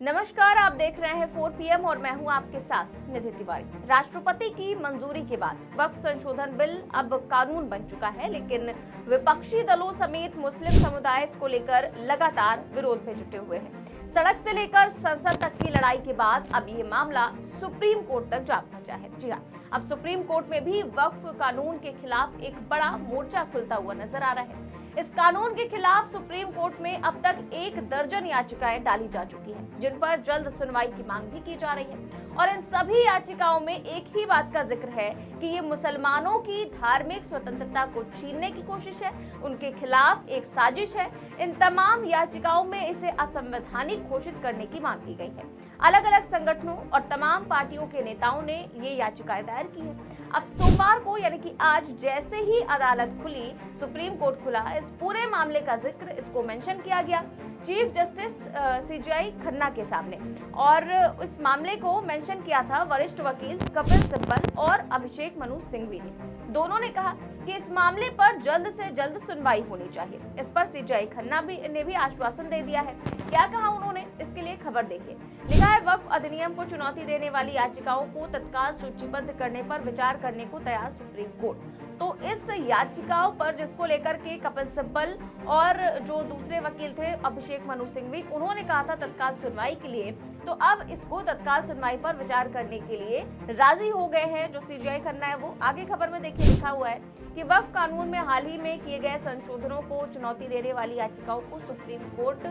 नमस्कार, आप देख रहे हैं 4 PM और मैं हूं आपके साथ निधि तिवारी। राष्ट्रपति की मंजूरी के बाद वक्फ संशोधन बिल अब कानून बन चुका है, लेकिन विपक्षी दलों समेत मुस्लिम समुदाय इसको लेकर लगातार विरोध में जुटे हुए हैं। सड़क से लेकर संसद तक की लड़ाई के बाद अब ये मामला सुप्रीम कोर्ट तक जा पहुंचा है। जी हाँ, अब सुप्रीम कोर्ट में भी वक्फ कानून के खिलाफ एक बड़ा मोर्चा खुलता हुआ नजर आ रहा है। इस कानून के खिलाफ सुप्रीम कोर्ट में अब तक 1 दर्जन याचिकाएं डाली जा चुकी हैं, जिन पर जल्द सुनवाई की मांग भी की जा रही है। और इन सभी याचिकाओं में एक ही बात का जिक्र है कि ये मुसलमानों की धार्मिक स्वतंत्रता को छीनने की कोशिश है, उनके खिलाफ एक साजिश है। इन तमाम याचिकाओं में इसे असंवैधानिक घोषित करने की मांग की गई है। अलग अलग संगठनों और तमाम पार्टियों के नेताओं ने ये याचिकाएं दायर की है। अब सोमवार को यानी कि आज जैसे ही अदालत खुली, सुप्रीम कोर्ट खुला, इस पूरे मामले का जिक्र इसको मेंशन किया गया चीफ जस्टिस CJI खन्ना के सामने। और इस मामले को मेंशन किया था वरिष्ठ वकील कपिल सिब्बल और अभिषेक मनु सिंघवी ने। दोनों ने कहा कि इस मामले पर जल्द से जल्द सुनवाई होनी चाहिए। इस पर CJI खन्ना ने भी आश्वासन दे दिया है। क्या कहा उन्होंने, इसके लिए खबर देखिए। लिखा है, वक्फ अधिनियम को चुनौती देने वाली याचिकाओं को तत्काल सूचीबद्ध करने पर विचार करने को तैयार सुप्रीम कोर्ट। तो इस याचिकाओं पर जिसको लेकर के कपिल सिब्बल और जो दूसरे वकील थे अभिषेक मनु सिंघवी, उन्होंने कहा था तत्काल सुनवाई के लिए, तो अब इसको तत्काल सुनवाई पर विचार करने के लिए राजी हो गए हैं जो CJI खन्ना है वो। आगे खबर में देखिए लिखा हुआ है कि वक्फ कानून में हाल ही में किए गए संशोधनों को चुनौती देने वाली याचिकाओं को supreme court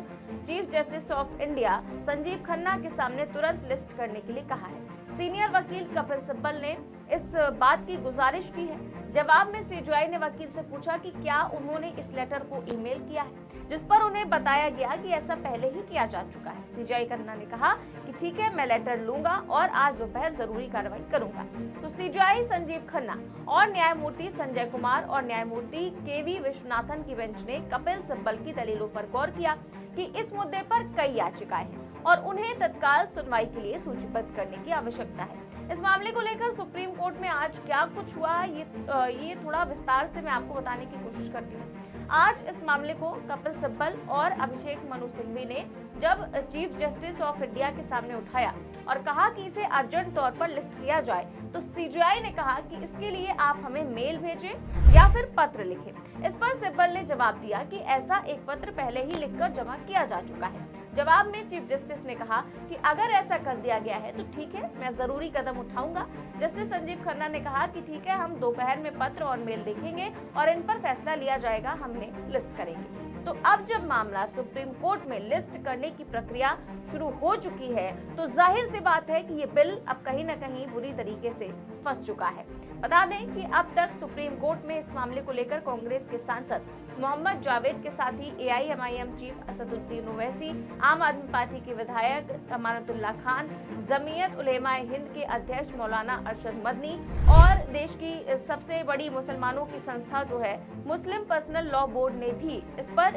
chief justice of India Sanjeev Khanna के सामने तुरंत लिस्ट करने के लिए कहा है। सीनियर वकील कपिल सिब्बल ने इस बात की गुजारिश की है। जवाब में CJI ने वकील से पूछा कि क्या उन्होंने इस लेटर को ईमेल किया है, जिस पर उन्हें बताया गया कि ऐसा पहले ही किया जा चुका है। CJI खन्ना ने कहा कि ठीक है, मैं लेटर लूंगा और आज दोपहर जरूरी कार्रवाई करूंगा। तो CJI संजीव खन्ना और न्यायमूर्ति संजय कुमार और न्यायमूर्ति KV विश्वनाथन की बेंच ने कपिल सिब्बल की दलीलों पर गौर किया कि इस मुद्दे पर कई याचिकाएं हैं और उन्हें तत्काल सुनवाई के लिए सूचीबद्ध करने की आवश्यकता है। इस मामले को लेकर सुप्रीम कोर्ट में आज क्या कुछ हुआ, ये थोड़ा विस्तार से मैं आपको बताने की कोशिश करती हूँ। आज इस मामले को कपिल सिब्बल और अभिषेक मनु सिंघवी ने जब चीफ जस्टिस ऑफ इंडिया के सामने उठाया और कहा कि इसे अर्जेंट तौर पर लिस्ट किया जाए, तो CJI ने कहा कि इसके लिए आप हमें मेल भेजें या फिर पत्र लिखें। इस पर सिब्बल ने जवाब दिया कि ऐसा एक पत्र पहले ही लिखकर जमा किया जा चुका है। जवाब में चीफ जस्टिस ने कहा कि अगर ऐसा कर दिया गया है तो ठीक है, मैं जरूरी कदम उठाऊंगा। जस्टिस संजीव खन्ना ने कहा कि ठीक है, हम दोपहर में पत्र और मेल देखेंगे और इन पर फैसला लिया जाएगा, हम इन्हें लिस्ट करेंगे। तो अब जब मामला सुप्रीम कोर्ट में लिस्ट करने की प्रक्रिया शुरू हो चुकी है, तो जाहिर सी बात है कि ये बिल अब कहीं न कहीं बुरी तरीके से फंस चुका है। बता दें कि अब तक सुप्रीम कोर्ट में इस मामले को लेकर कांग्रेस के सांसद मोहम्मद जावेद के साथ ही AIMIM चीफ असदुद्दीन ओवैसी, आम आदमी पार्टी के विधायक अमानतुल्लाह खान, जमीयत उलेमा हिंद के अध्यक्ष मौलाना अरशद मदनी और देश की सबसे बड़ी मुसलमानों की संस्था जो है मुस्लिम पर्सनल लॉ बोर्ड ने भी इस पर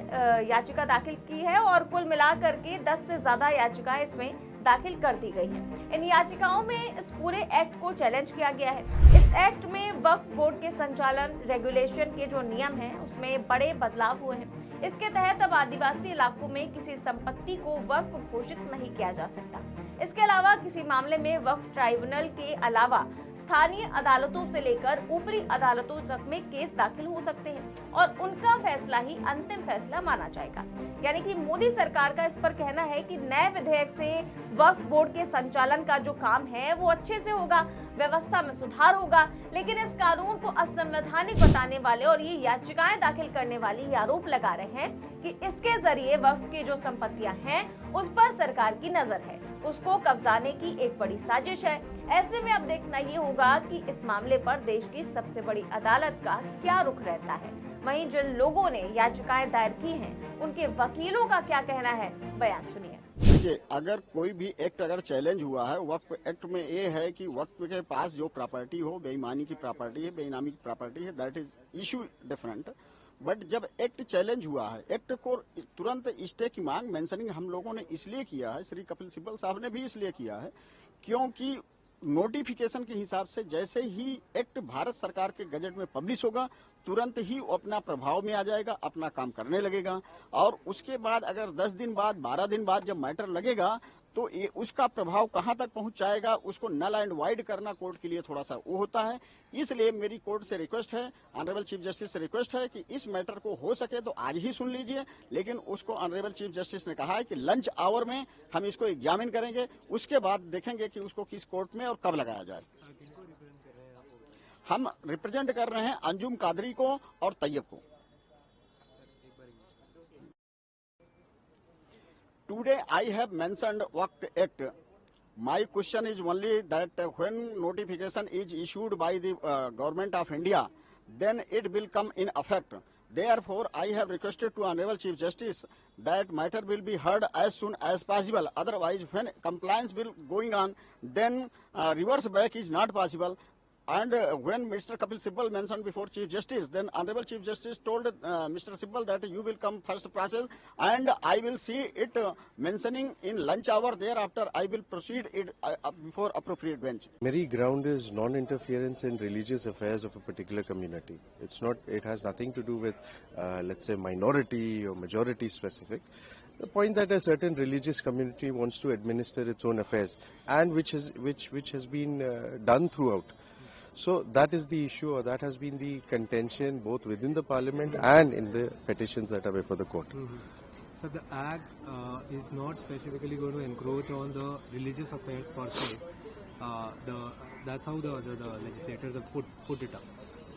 याचिका दाखिल की है और कुल मिलाकर के 10 से ज्यादा याचिकाएं इसमें दाखिल कर दी गई हैं। इन याचिकाओं में इस पूरे एक्ट को चैलेंज किया गया है। इस एक्ट में वक्फ बोर्ड के संचालन रेगुलेशन के जो नियम हैं उसमें बड़े बदलाव हुए हैं। इसके तहत अब आदिवासी इलाकों में किसी संपत्ति को वक्फ घोषित नहीं किया जा सकता। इसके अलावा किसी मामले में वक्फ ट्राइब्यूनल के अलावा स्थानीय अदालतों से लेकर ऊपरी अदालतों तक में केस दाखिल हो सकते हैं और उनका फैसला ही अंतिम फैसला माना जाएगा। यानी कि मोदी सरकार का इस पर कहना है कि नए विधेयक से वक्फ बोर्ड के संचालन का जो काम है वो अच्छे से होगा, व्यवस्था में सुधार होगा, लेकिन इस कानून को असंवैधानिक बताने वाले और ये याचिकाएं दाखिल करने वाले ये आरोप लगा रहे हैं कि इसके जरिए वक्फ की जो संपत्तियां हैं उस पर सरकार की नजर है, उसको कब्जाने की एक बड़ी साजिश है। ऐसे में अब देखना ये होगा कि इस मामले पर देश की सबसे बड़ी अदालत का क्या रुख रहता है। वहीं जिन लोगों ने याचिकाएं दायर की हैं, उनके वकीलों का क्या कहना है, बयान सुनिए। देखिए, अगर कोई भी एक्ट अगर चैलेंज हुआ है, वक्फ एक्ट में ये है कि वक्फ के पास जो प्रॉपर्टी हो, बेईमानी की प्रॉपर्टी है, बेईनामी की प्रॉपर्टी है, that is issue different. But जब एक्ट चैलेंज हुआ है, एक्ट को तुरंत स्टे की मांग मेंशनिंग हम लोगों ने इसलिए किया है, श्री कपिल सिब्बल साहब ने भी इसलिए किया है क्योंकि नोटिफिकेशन के हिसाब से जैसे ही एक्ट भारत सरकार के गजट में पब्लिश होगा, तुरंत ही वो अपना प्रभाव में आ जाएगा, अपना काम करने लगेगा। और उसके बाद अगर 10 दिन बाद 12 दिन बाद जब मैटर लगेगा तो ये उसका प्रभाव कहां तक पहुंच जाएगा, उसको नल एंड वाइड करना कोर्ट के लिए थोड़ा सा वो होता है। इसलिए मेरी कोर्ट से रिक्वेस्ट है, ऑनरेबल चीफ जस्टिस से रिक्वेस्ट है कि इस मैटर को हो सके तो आज ही सुन लीजिए, लेकिन उसको ऑनरेबल चीफ जस्टिस ने कहा है कि लंच आवर में हम इसको एग्जामिन करेंगे, उसके बाद देखेंगे कि उसको किस कोर्ट में और कब लगाया जाए। हम रिप्रेजेंट कर रहे हैं अंजुम कादरी को और तैयब को। Today I have mentioned Waqf Act. My question is only that when notification is issued by the government of India, then it will come in effect. Therefore, I have requested to Honorable Chief Justice that matter will be heard as soon as possible. Otherwise, when compliance will going on, then reverse back is not possible. And when Mr. Kapil Sibal mentioned before Chief Justice, then Honorable Chief Justice told Mr. Sibal that you will come first process and I will see it mentioning in lunch hour. Thereafter, I will proceed it before appropriate bench. Primary ground is non-interference in religious affairs of a particular community. It's not. It has nothing to do with, let's say, minority or majority specific. The point that a certain religious community wants to administer its own affairs, and which has been done throughout. So that is the issue, or that has been the contention both within the parliament and in the petitions that are before the court. So the Act is not specifically going to encroach on the religious affairs per se. That's how the legislators have put it up.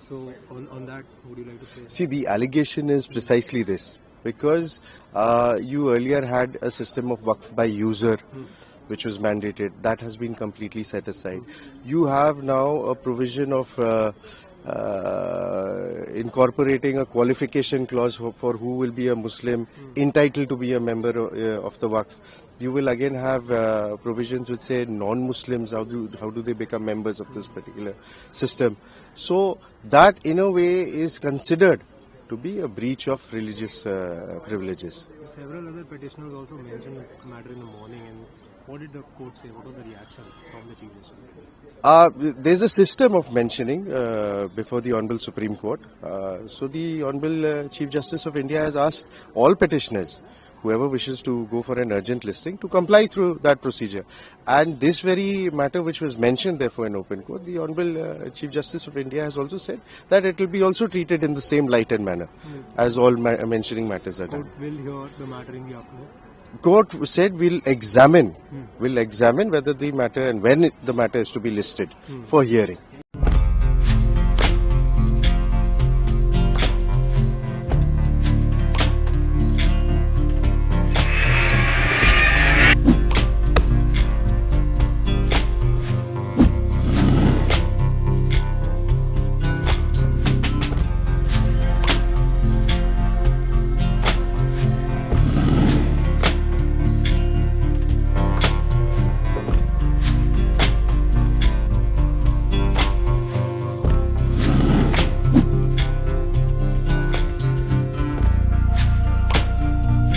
So on that, would you like to say? See, the allegation is precisely this, because you earlier had a system of waqf by user, which was mandated. That has been completely set aside. You have now a provision of incorporating a qualification clause for who will be a Muslim entitled to be a member of the waqf. You will again have provisions which say non-Muslims, how do they become members of this particular system. So that in a way is considered to be a breach of religious privileges. Several other petitioners also mentioned the matter in the morning, and what did the court say? What was the reaction from the Chief Justice? There's a system of mentioning before the Honorable Supreme Court. So the Honorable Chief Justice of India has asked all petitioners, whoever wishes to go for an urgent listing, to comply through that procedure. And this very matter which was mentioned therefore in open court, the Honorable Chief Justice of India has also said that it will be also treated in the same light and manner as all mentioning matters are done. Court will hear the matter in the afternoon? Court said we'll examine whether the matter and when the matter is to be listed for hearing.